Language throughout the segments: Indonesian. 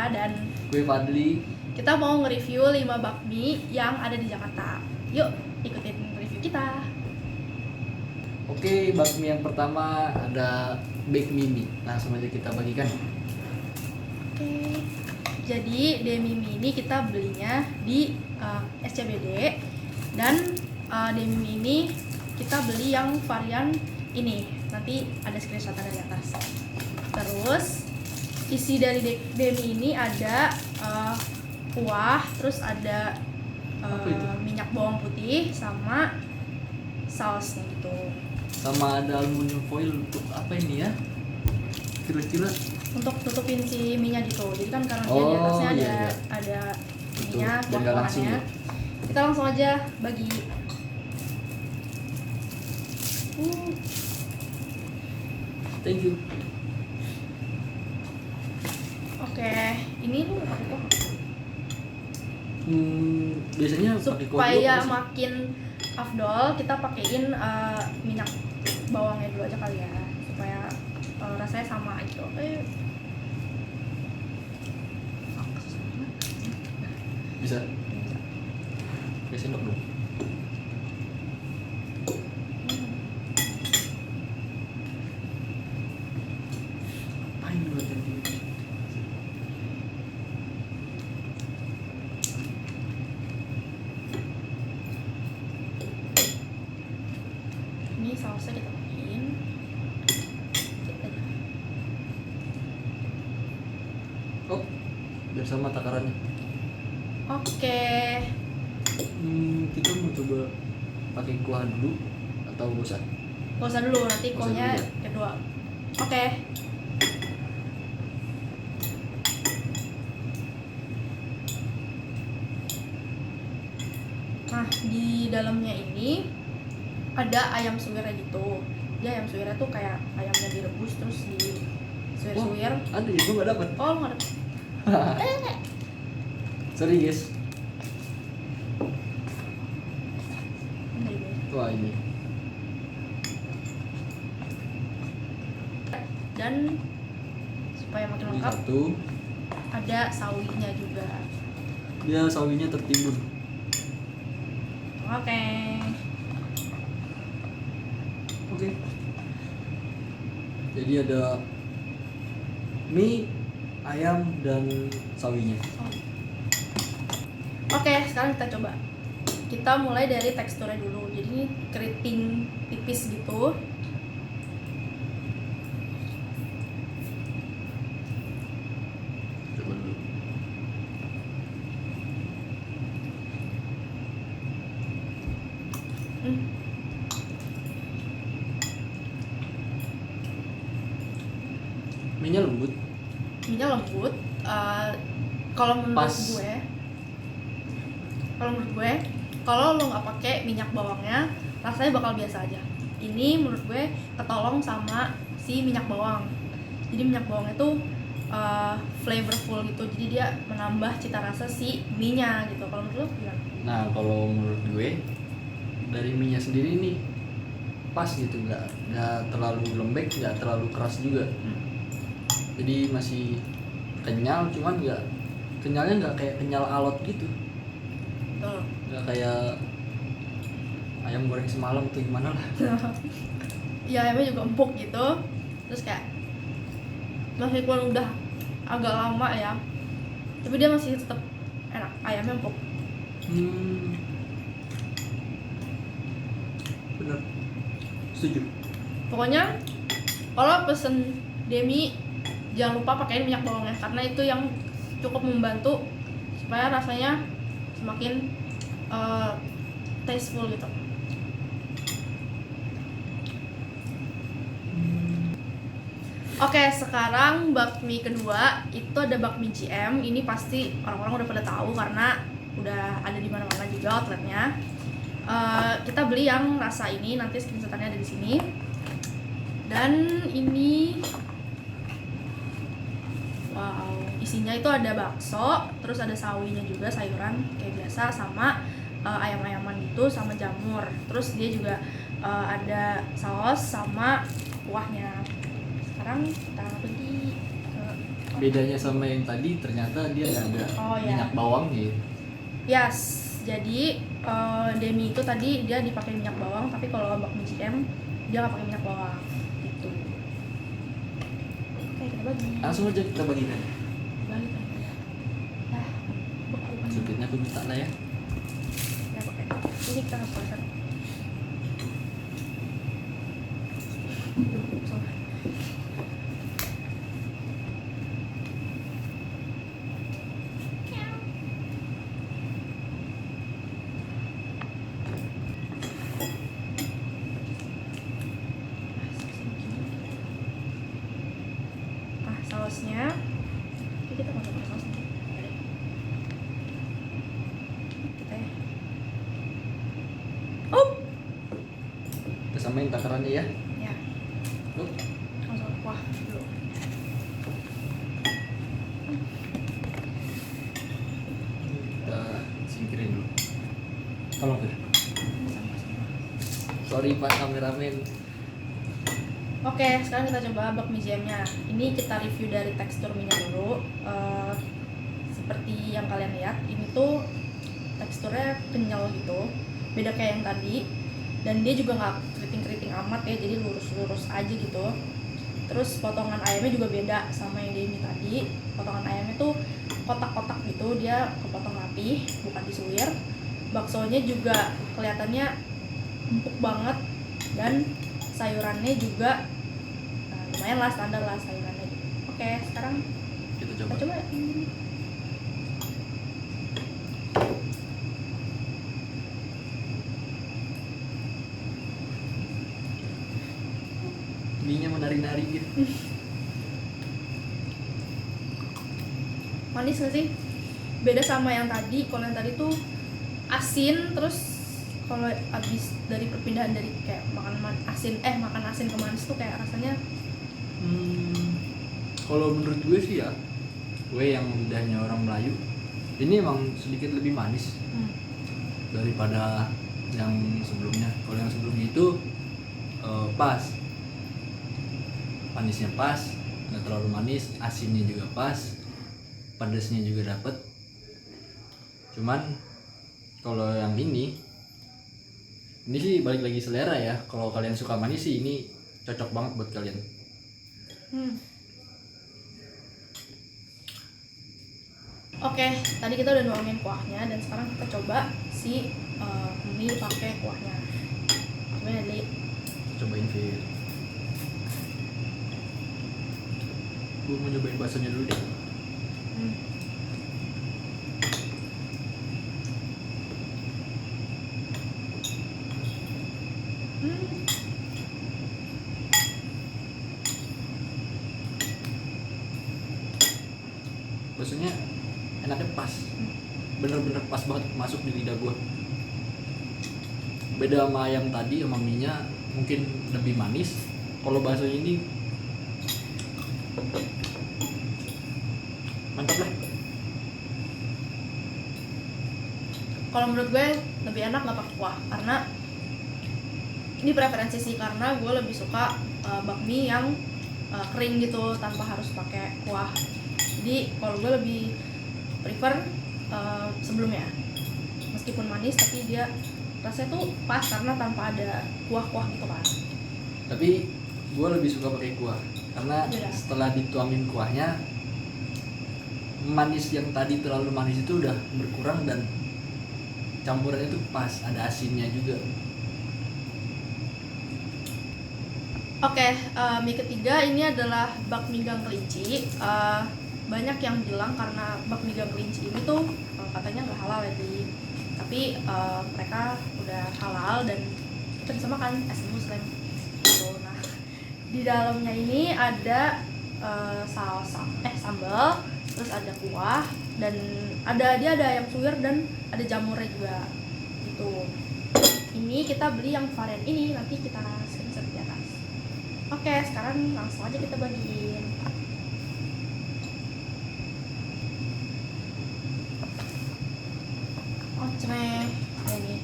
Citra dan gue Fadli. Kita mau nge-review 5 bakmi yang ada di Jakarta. Yuk, ikutin review kita. Oke, bakmi yang pertama ada bakmi mie. Langsung aja kita bagikan. Oke. Jadi demi mie ini kita belinya di SCBD dan demi mie ini kita beli yang varian ini. Nanti ada screenshot dari atas. Terus isi dari demi ini ada kuah, terus ada minyak bawang putih sama sausnya gitu. Sama ada aluminium foil untuk apa ini ya? Kira-kira Untuk tutupin si minyak gitu. Jadi kan karena dia di atasnya ada minyak, kuah-kuahnya. Kita langsung aja bagi. Thank you. Oke, ini lu pakai kuah. Biasanya pakai kuah Supaya dulu, makin afdol, kita pakein minyak bawangnya dulu aja kali ya, supaya rasanya sama gitu. bisa. Pakai sendok dong. Apain buat ini? Ini sausnya kita pakein. Oh, biar sama takarannya. Oke. Kita mau coba pakai kuah dulu atau nggak usah? Gak usah dulu, nanti Gak usah kuahnya dulu ya? kedua. Oke. Nah, di dalamnya ini ada ayam suwirnya gitu. Dia ayam suwirnya tuh kayak ayamnya direbus terus di suwir-suwir. Ada ya, gue nggak dapet. Oh, lu nggak ada. Sorry guys. Ini deh. Wah ini. Dan supaya makin Ini lengkap satu. ada sawinya juga. Dia sawinya tertimbun. Oke. Oke. Jadi ada mie, ayam dan sawinya. Oke, sekarang kita coba. Kita mulai dari teksturnya dulu. Jadi ini keriting tipis gitu. Coba dulu. Mie-nya lembut. Minyak lembut. Kalau menurut Pas. gue, kalau lo nggak pakai minyak bawangnya, rasanya bakal biasa aja. Ini menurut gue ketolong sama si minyak bawang. Jadi minyak bawangnya tuh flavorful gitu. Jadi dia menambah cita rasa si mie-nya gitu. Kalau menurut lo gimana? Nah kalau menurut gue dari mie-nya sendiri nih pas gitu, nggak terlalu lembek, nggak terlalu keras juga. Jadi masih kenyal, cuman kenyalnya nggak kayak kenyal alot gitu. Betul. Nggak kayak ayam goreng semalam tuh gimana lah. Ya ayamnya juga empuk gitu. Terus kayak meskipun udah agak lama ya, tapi dia masih tetap enak. Ayamnya empuk. Bener, setuju. Pokoknya kalau pesen demi jangan lupa pakein minyak bawangnya, karena itu yang cukup membantu supaya rasanya semakin tasteful gitu. Oke, sekarang bakmi kedua itu ada bakmi GM. Ini pasti orang-orang udah pada tahu karena udah ada di mana-mana juga outletnya. Kita beli yang rasa ini, nanti screenshotannya ada di sini. Dan ini, wow, isinya itu ada bakso, terus ada sawinya juga, sayuran kayak biasa, sama ayam-ayaman gitu, sama jamur. Terus dia juga ada saus sama kuahnya. Sekarang kita pergi ke bedanya sama yang tadi ternyata dia nggak ada Oh, ya. minyak bawang gitu. Yes, jadi demi itu tadi dia dipakai minyak bawang, tapi kalau bakmi GM dia nggak pakai minyak bawang gitu. Oke, kita bagi. Langsung aja kita bagikan. Balik kan. Nah, beku kan. Supirnya aku minta lah ya. Ya, pakai. Ini kita harus pasang. Nah, sausnya ini kita mau pakai saus nanti. Kita ya. Oh, Kita samain takarannya ya. ya. Langsung kuah dulu. Kita singkirin dulu. Tolong Fir. Sorry Pak kameramen. Oke, sekarang kita coba bakmi jamnya. Ini kita review dari tekstur minyak dulu. Seperti yang kalian lihat, ini tuh teksturnya kenyal gitu. Beda kayak yang tadi. Dan dia juga nggak keriting-keriting amat ya, jadi lurus-lurus aja gitu. Terus potongan ayamnya juga beda sama yang Demi tadi. Potongan ayamnya tuh kotak-kotak gitu, dia kepotong rapi, bukan disuir. Baksonya juga kelihatannya empuk banget, dan sayurannya juga lumayan lah, standar lah sayurannya. Oke, sekarang Kita kita coba. coba. Mie-nya menari-nari gitu. Manis nggak sih? Beda sama yang tadi. Kalau yang tadi tuh asin, terus kalau abis dari perpindahan dari kayak makan asin ke manis tuh kayak rasanya Kalau menurut gue sih ya, gue yang lidahnya orang Melayu, ini emang sedikit lebih manis daripada yang sebelumnya. Kalau yang sebelumnya itu pas, manisnya pas, nggak terlalu manis, asinnya juga pas, pedasnya juga dapet. Cuman kalau yang ini sih balik lagi selera ya. Kalau kalian suka manis sih ini cocok banget buat kalian. Oke, tadi kita udah nuangin kuahnya, dan sekarang kita coba si mie pakai kuahnya. Coba ya, Li. Cobain Fir. Gue mau nyobain baksonya dulu deh. Baksonya enaknya pas, bener-bener pas banget masuk di lidah gue. Beda sama ayam tadi, sama mie-nya mungkin lebih manis. Kalau bakso ini mantap lah. Kalau menurut gue lebih enak nggak pakai kuah, karena ini preferensi sih, karena gue lebih suka bakmi yang kering gitu tanpa harus pakai kuah. Jadi kalau gue lebih prefer sebelumnya, meskipun manis tapi dia rasanya tuh pas karena tanpa ada kuah-kuah gitu kan. Tapi gue lebih suka pakai kuah karena Beda. setelah dituangin kuahnya, manis yang tadi terlalu manis itu udah berkurang dan campurannya tuh pas, ada asinnya juga. Oke, mie ketiga ini adalah bakmi gang kelinci. Banyak yang bilang karena bakmi gang kelinci ini tuh katanya nggak halal ya, tapi mereka udah halal dan kita bisa makan as muslim gitu. Nah, di dalamnya ini ada sambal, terus ada kuah, dan ada ayam suwir dan ada jamurnya juga gitu. Ini kita beli yang varian ini, nanti kita screenshot di atas. Oke, sekarang langsung aja kita bagiin. Nah, ini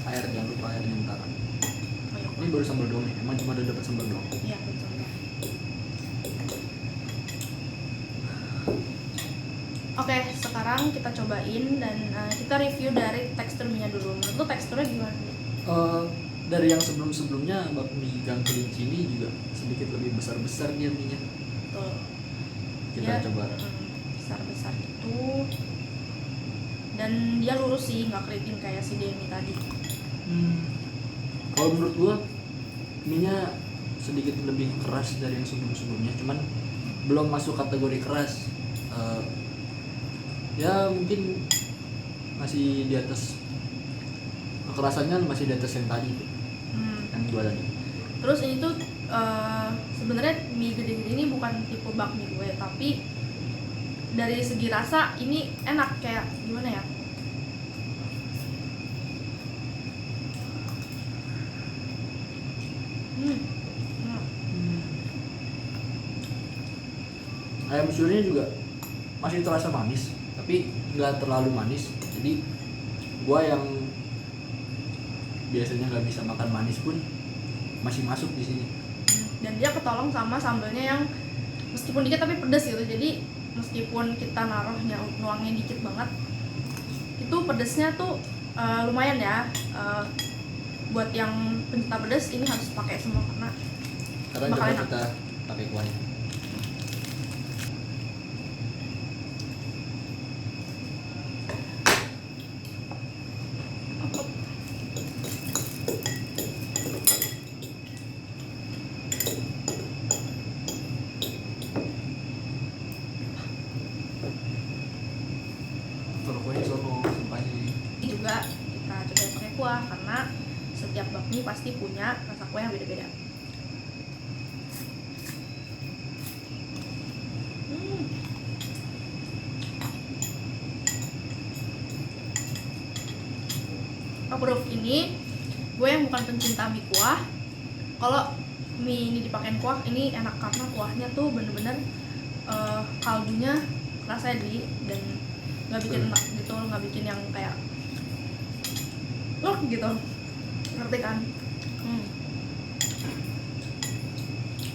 Air, jangan lupa airnya ntar. ayo. Ini baru sambal doang nih, emang cuma udah dapat sambal doang. Iya, betul. Oke, sekarang kita cobain dan kita review dari tekstur mie-nya dulu. Menurut lu teksturnya gimana? Dari yang sebelum-sebelumnya bakmi Gang Kelinci ini juga sedikit lebih besar-besar dia mie-nya. Tuh. Kita coba. Besar-besar gitu. Dan dia lurus sih, nggak keriting kayak si Demi tadi. Kalau menurut gua mie-nya sedikit lebih keras dari yang sebelum-sebelumnya, cuman belum masuk kategori keras. Ya mungkin masih di atas, kekerasannya masih di atas yang tadi, yang dua tadi. Terus ini tuh sebenarnya mie gede-gede ini bukan tipe bakmi gue, tapi dari segi rasa ini enak, kayak gimana ya? Ayam surinya juga masih terasa manis, tapi nggak terlalu manis. Jadi gua yang biasanya nggak bisa makan manis pun masih masuk di sini. Dan dia ketolong sama sambelnya yang meskipun dikit tapi pedas gitu. Jadi meskipun kita naruhnya nuangnya dikit banget, itu pedasnya tuh lumayan ya. Buat yang pencinta pedas ini harus pakai semua karena Sekarang bakal coba enak. kita pakai kuahnya. Kalau kuahnya sono sumpahnya. Ini juga kita coba pakai kuah karena setiap bakmi pasti punya rasa kuah yang beda-beda. Approve ini gue yang bukan pencinta mie kuah. Kalau mie ini dipakein kuah ini enak karena kuahnya tuh bener-bener kaldunya rasanya di dan nggak bikin enak gitu, nggak bikin yang kayak gitu, ngerti kan?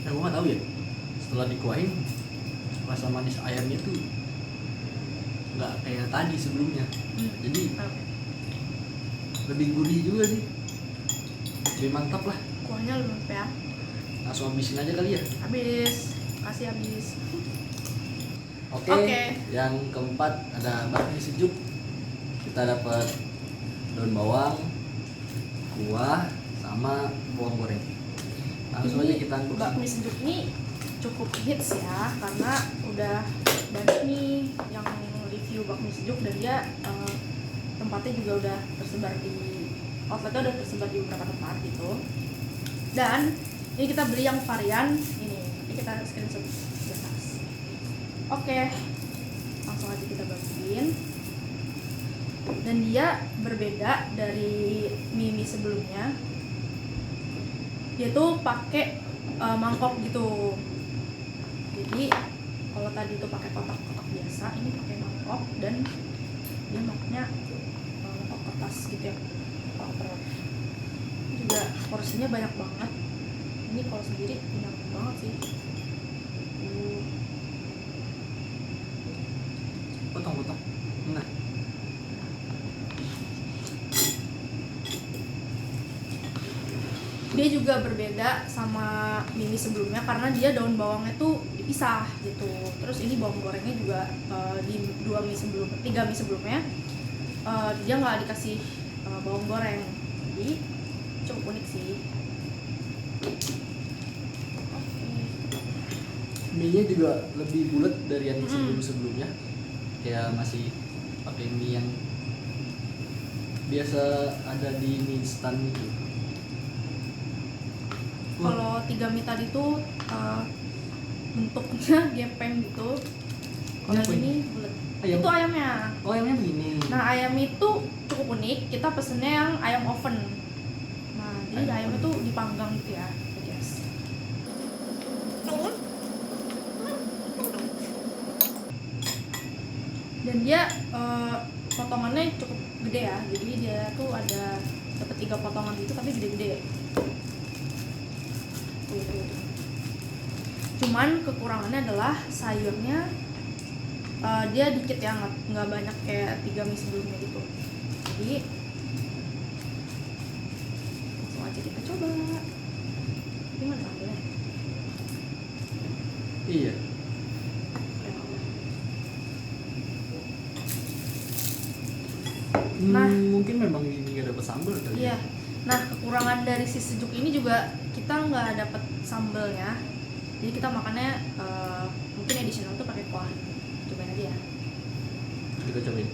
Nah, gue nggak tahu ya, setelah dikuahin rasa manis ayamnya tuh nggak kayak tadi sebelumnya. Jadi lebih gurih juga sih, lebih mantap lah. Kuahnya lebih mantap ya. Langsung habisin aja kali ya. Habis. Oke. Oke. Yang keempat ada bakmi sejuk. Kita dapat daun bawang, kuah, sama bawang goreng. Langsung aja kita unboxing. Bakmi sejuk ini cukup hits ya karena udah banyak nih yang review bakmi sejuk dan dia tempatnya juga udah tersebar di outletnya, udah tersebar di beberapa tempat gitu. Dan ini kita beli yang varian ini, nanti kita screenshot di atas. Oke, langsung aja kita bagiin. Dan dia berbeda dari mie sebelumnya. Dia tuh pakai mangkok gitu. Jadi kalau tadi tuh pakai kotak-kotak biasa, ini pakai mangkok dan dia mangkoknya mangkok kertas gitu ya. Juga porsinya banyak banget. Ini kalau sendiri banyak banget sih. Potong-potong. Nah, dia juga berbeda sama mie sebelumnya karena dia daun bawangnya tuh dipisah gitu. Terus ini bawang gorengnya juga di tiga mie sebelumnya dia nggak dikasih bawang goreng, jadi cukup unik sih. mie-nya juga lebih bulat dari yang sebelum-sebelumnya. Kayak masih pakai mie yang biasa ada di mie instan gitu. Kalau tiga mie tadi tuh bentuknya gepeng gitu. Kalau Gepeng? ini bulat. Ayam. Itu ayamnya. Oh, ayamnya begini. Nah, ayam itu cukup unik. Kita pesennya yang ayam oven. Nah, jadi ayamnya tuh dipanggang gitu ya, guys. Dan dia potongannya cukup gede ya. Jadi dia tuh ada dapat 3 potongan gitu tapi gede-gede. Cuman kekurangannya adalah sayurnya dia dikit ya, nggak banyak kayak 3 mie sebelumnya gitu. Jadi langsung aja kita coba. Gimana sambalnya? Iya. Nah. Mungkin memang ini nggak dapat sambal kali. Iya. Nah, kekurangan dari si sejuk ini juga kita nggak dapat sambalnya. Jadi kita makannya mungkin additional tuh pakai kuah. Cobain aja ya. Kita cobain.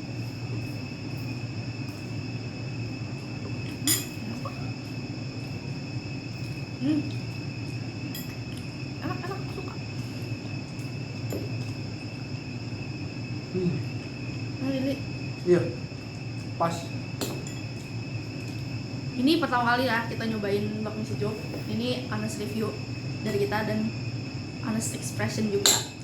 Enak, aku suka. Lili. Iya. Pas. Ini pertama kali ya kita nyobain bakmi sejuk. Ini honest review dari kita dan honest expression juga.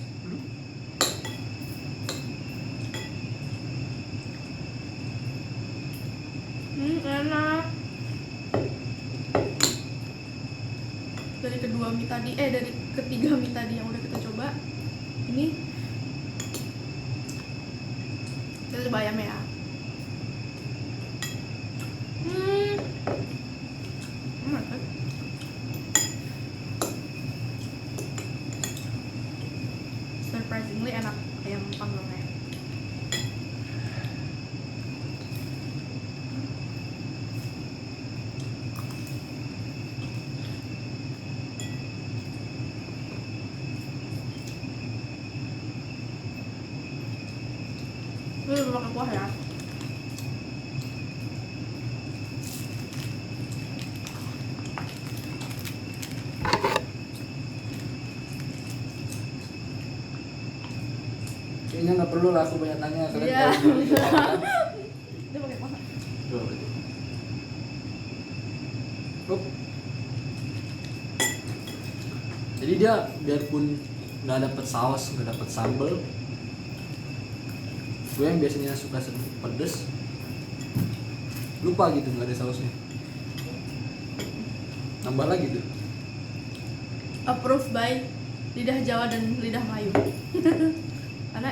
Enak. Dari ketiga mie tadi yang udah kita coba, ini kita coba ayamnya ya. Surprisingly enak ayam panggangnya. Ini udah pakai kuah ya. Kayaknya nggak perlu lah aku banyak tanya, kalian Iya. tahu dulu. Dia pakai kuah. Coba berarti. Up. Jadi dia biarpun nggak dapet saus, nggak dapet sambal, gue yang biasanya suka pedes lupa gitu nggak ada sausnya, nambah lagi tuh. Approved by lidah Jawa dan lidah Melayu. Karena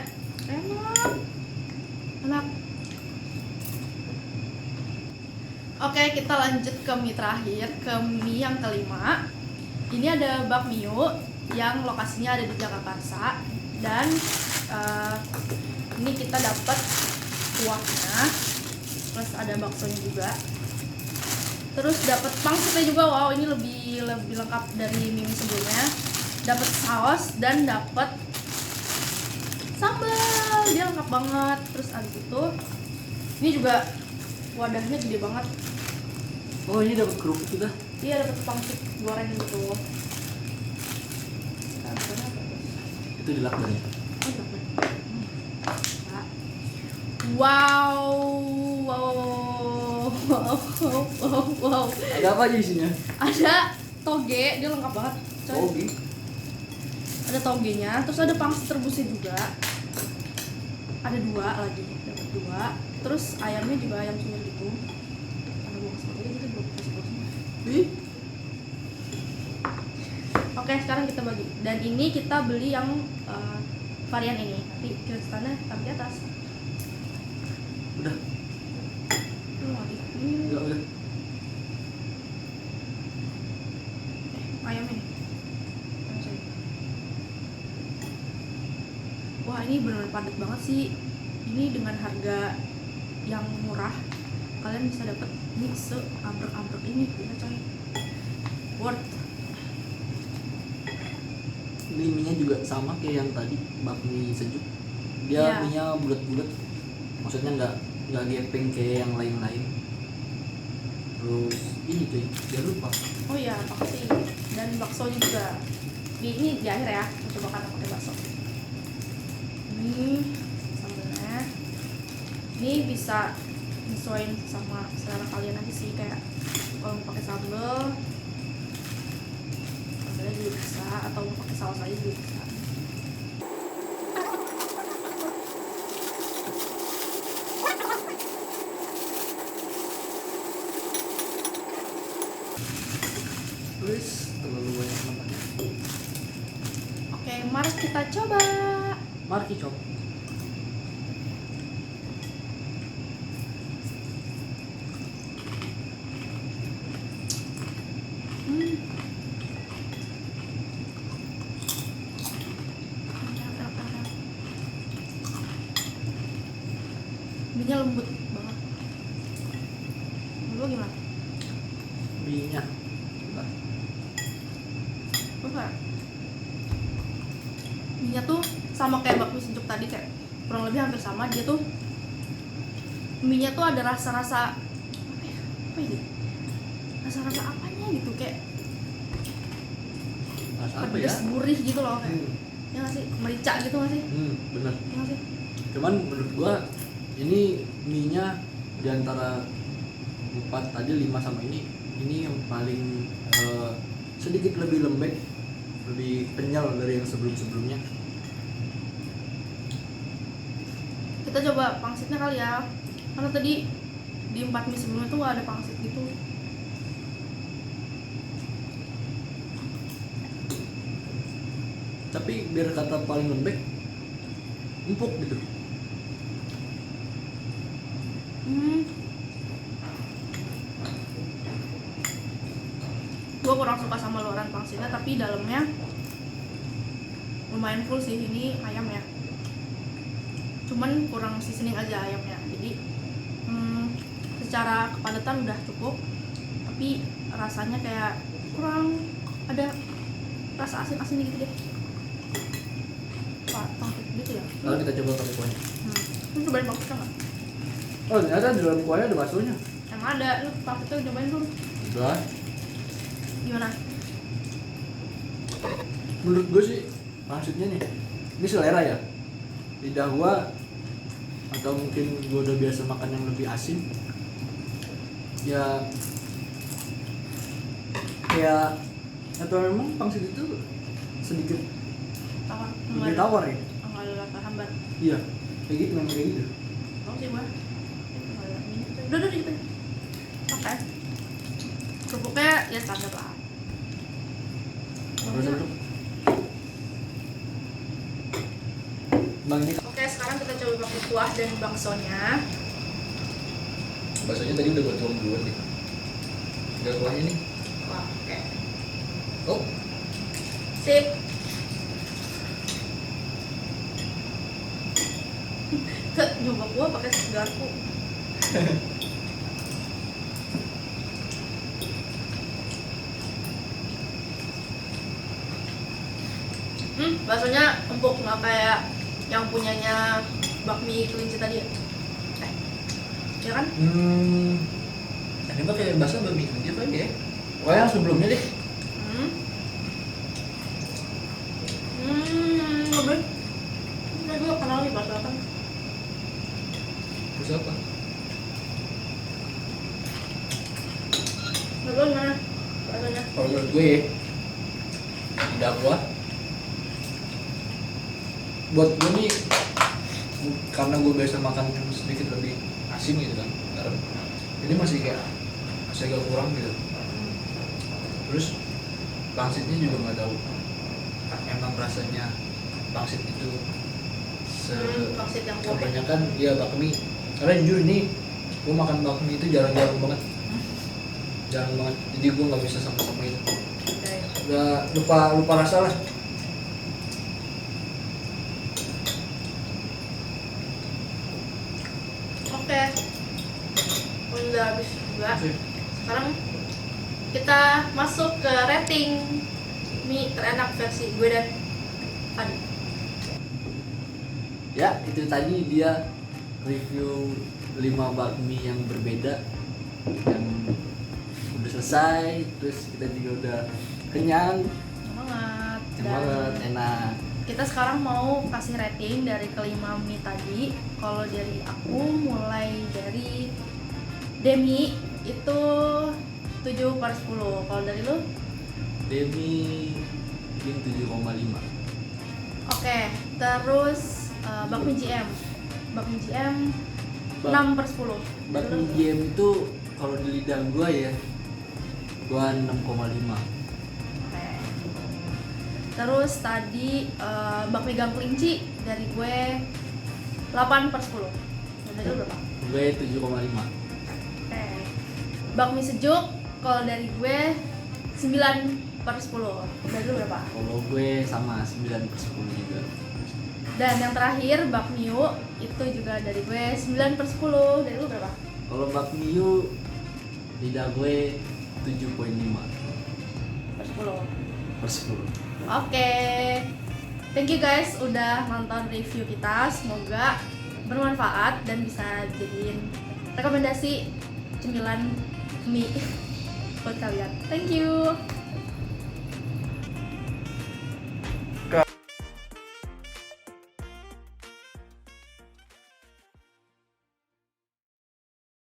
enak. Oke, kita lanjut ke mie terakhir, ke mie yang kelima. Ini ada bakmio yang lokasinya ada di Jagakarsa dan ini kita dapat kuahnya, plus ada baksonya juga. Terus dapat pangsitnya juga. Wow, ini lebih lengkap dari mie sebelumnya. Dapat saus dan dapat sambal. Dia lengkap banget. Terus abis itu ini juga wadahnya gede banget. Oh, ini dapat kerupuk kita. Iya, dapat pangsit goreng gitu. Itu dilakban ya. Wow. Ada apa aja isinya? Ada toge, dia lengkap banget. Coy. Toge. Ada togenya, terus ada pangsit rebusnya juga. Ada 2 lagi, dapat 2. Terus ayamnya juga ayam suwir gitu. Ada buang sekali gitu, belum kasih bosnya. Oke, sekarang kita bagi. Dan ini kita beli yang varian ini. Nanti kiristannya taruh di atas. Udah. Udah. Ayamnya nih. Wah, ini benar padat banget sih. Ini dengan harga yang murah, kalian bisa dapat mie seabrek-abrek ini, ya coy. Worth. Ini mie-nya juga sama kayak yang tadi, bakmi sejuk. Dia Iya. mie-nya bulat-bulat. Maksudnya nggak gepeng kayak yang lain-lain. Terus ini cuy, jangan lupa. Oh iya, pasti. Dan baksonya juga. Ini di akhir ya, kita coba kan pakai bakso. Ini sambalnya. Ini bisa nyesuaiin sama selera kalian aja sih, kayak kalau mau pakai sambal, sambalnya juga bisa, atau mau pakai saus aja juga bisa. Terus terlalu banyak namanya. Oke, mari kita coba. Mari cop. mie-nya lembut banget. Lu gimana? Mie-nya Apa? Mie-nya tuh sama kayak bakmi sejuk tadi, kayak kurang lebih hampir sama. Dia tuh mie-nya tuh ada rasa-rasa apa ini? Rasa-rasa apanya gitu, kayak rasa apa ya? pedes gurih gitu loh, kayak ya nggak sih, merica gitu nggak sih? Bener. Ya nggak sih? Cuman menurut gua ini mie-nya di antara 4 tadi, 5 sama ini yang paling sedikit lebih lembek, lebih kenyal dari yang sebelum-sebelumnya. Kita coba pangsitnya kali ya, karena tadi di 4 mie sebelumnya tuh nggak ada pangsit gitu. Tapi biar kata paling lembek, empuk gitu. Gue kurang suka sama luaran pangsitnya, tapi dalamnya lumayan full sih. Ini ayam ya, cuman kurang seasoning aja ayamnya. Jadi secara kepadatan udah cukup, tapi rasanya kayak kurang ada rasa asin-asin gitu deh. Pak, pangsit gitu ya. Lalu kita coba pakai kuahnya. Lu cobain pangsitnya nggak? Oh, ternyata di dalam kuahnya ada baksonya. Emang ada, lu pangsitnya cobain dulu. Udah. Gimana? Menurut gue sih maksudnya nih, ini selera ya. Lidah gua atau mungkin gua udah biasa makan yang lebih asin. Ya kayak atau memang pangsit itu sedikit Tawar. lebih tawar ya? Enggak ada rasa hambar. Iya, kayak gitu, memang kayak gitu. Tau sih gua. Udah gitu. Oke. Kerupuknya ya standar lah. Terus Bang ini Oke, sekarang kita coba pakai kuah dan baksonya. baksonya tadi udah gua tuang duluan deh. Tinggal kuahnya nih. Wah, oke. Oh, Sip. Tuh, nyoba kuah pakai garpu. Baksonya empuk, nggak kayak yang punyanya bakmi kelinci tadi ya? Ya kan? ini mah kayak bakso bakmi aja kali ya. Pokoknya yang sebelumnya deh. Lebih. Ini gue kenal nih bakso apa? Terus apa? Menurut lo gimana? Baksonya? Kalau menurut gue, lidah gua buat gue nih, karena gue biasa makan sedikit lebih asin gitu kan, garam. Ini masih agak kurang gitu. Terus pangsitnya juga nggak tahu emang rasanya pangsit itu Pangsit yang kuah. kebanyakan dia bakmi. Karena jujur ini gue makan bakmi itu jarang-jarang banget, jarang banget. Jadi gue nggak bisa sama-sama itu. Oke. Udah lupa rasa lah. Oke. Udah habis juga. Oke. Sekarang kita masuk ke rating mie terenak versi gue dan Adi. Ya, itu tadi dia review 5 bakmi yang berbeda yang udah selesai, terus kita juga udah kenyang, Semangat. banget, enak. Kita sekarang mau kasih rating dari kelima mie tadi. Kalau dari aku mulai dari Demi itu 7/10. Kalau dari lu? Demi mungkin 7,5. Oke, terus bakmi GM. Bakmi GM Bak- 6/10. Bakmi GM itu kalau di lidah gua ya, gua 6,5. Oke. Terus tadi bakmi gang kelinci dari gue 8/10. Dan dari lu berapa? Gue 7,5. Oke. Bakmi sejuk kalau dari gue 9/10. Dari lu berapa? Kalau gue sama 9/10 juga. Dan yang terakhir bakmio itu juga dari gue 9/10. Dari lu berapa? Kalau bakmio lidah gue 7,5 Per 10. per 10. Oke. Thank you guys udah nonton review kita. Semoga bermanfaat dan bisa jadiin rekomendasi cemilan mie buat kalian. Thank you.